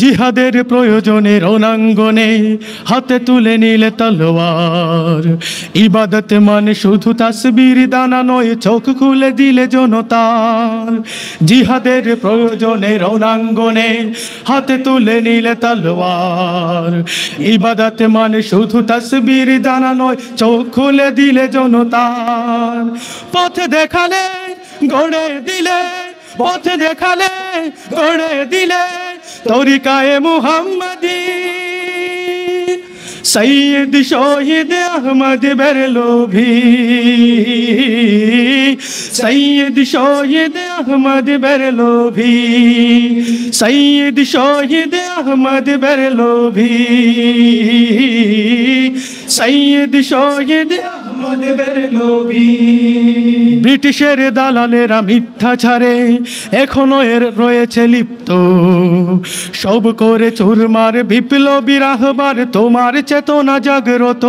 জিহাদের প্রয়োজনে রণাঙ্গনে হাতে তুলে নিলে তলোয়ার। ইবাদত মানে শুধু তাসবির দানা নয়, চোখ খুলে দিলে জনতার। জিহাদের প্রয়োজনে রণাঙ্গনে হাতে তুলে নিলে তলোয়ার। ইবাদত মানে শুধু তাসবির দানা নয়, চোখ খুলে দিলে জনতার। পথ দেখালে গড়ে দিলে, পথ দেখালে গড়ে দিলে তরিকায়ে মুহাম্মদি। সৈয়দ শহীদ আহমদ বেরলভী, সৈয়দ শহীদ আহমদ বেরলভী, সৈয়দ শহীদ আহমদ বেরলভী, সৈয়দ শহীদ আহমদ বেরলভী। ব্রিটিশের দালালেরা মিথ্যা ছাড়ে এখনো এর রয়েছে লিপ্ত, সব করে চুরমার বিপ্লবী রাহবার তোমার চেতনা জাগ্রত।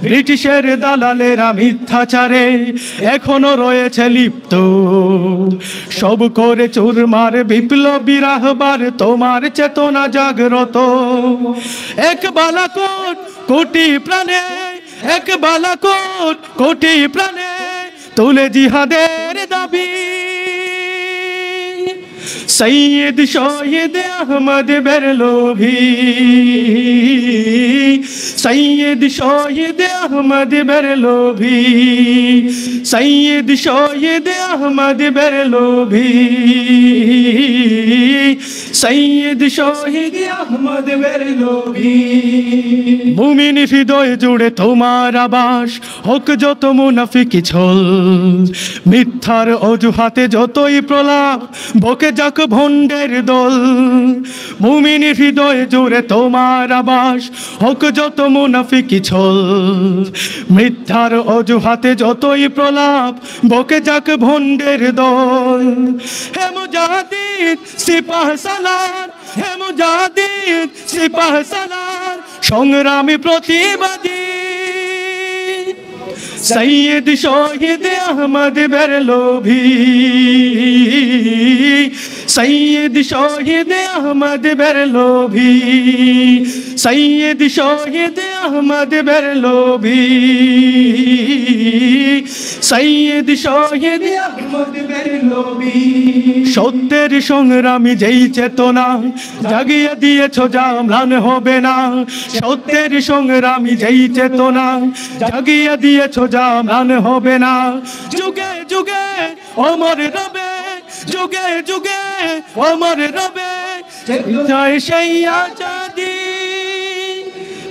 ব্রিটিশের দালালেরা মিথ্যাচারে এখনো রয়েছে লিপ্ত, সব করে চুরমার বিপ্লবী রাহবার তোমার চেতনা জাগ্রত। এক বালাকোট কোটি প্রাণে, এক বালাকোট কোটি প্রাণে তুলে জিহাদের দাবি। সৈয়দ শহীদ আহমদ বেরলভী, সৈয়দ শহীদ আহমদ বেরলভী, সৈয়দ শহীদ আহমদ বেরলভী, সৈয়দ শহীদ আহমদ বেরলভী। মুমিন হৃদয় জুড়ে তোমার আবাস, হোক যত মুনাফিকি ছল, মিথ্যার অজুহাতে যতই প্রলাপ বকে যাক ভণ্ডের দল। মুমিন হৃদয় জুড়ে তোমার আবাস, হোক যত মুনাফিকি ছল, মিথ্যার অজুহাতে যতই প্রলাপ বকে যাক ভণ্ডের দল। হে মুজাহিদ সিপাহ সালার, হে মুজাহিদ সিপাহ সালার সংগ্রামী প্রতিবাদী। সৈয়দ শহীদ আহমদ বেরলভী, সৈয়দ শহীদ আহমদ বেরলভী, সৈয়দ শহীদ আহমদ বেরলভী, সৈয়দ শহীদ আহমদ বেরলভী। সত্যের সংগ্রামী যেই চেতনা জাগিয়ে দিয়েছ যা ম্লান হবে না। সত্যের সংগ্রামী যেই চেতনা জাগিয়ে দিয়েছ যা ম্লান হবে না। যুগে যুগে অমর রবে, যুগে যুগে অমর রবে জয় সেই আজাদি।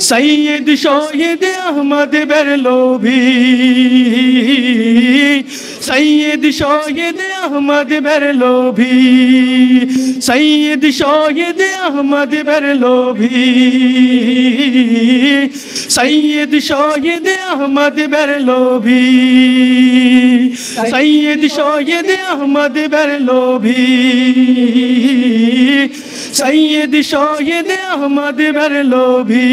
সৈয়দ শহীদ আহমদ বেরলভী, সৈয়দ শহীদ আহমদ বেরলভী, সৈয়দ শহীদ আহমদ বেরলভী, সৈয়দ শহীদ আহমদ বেরলভী, সৈয়দ শহীদ আহমদ বেরলভী, সৈয়দ শহীদ আহমদ বেরলভী।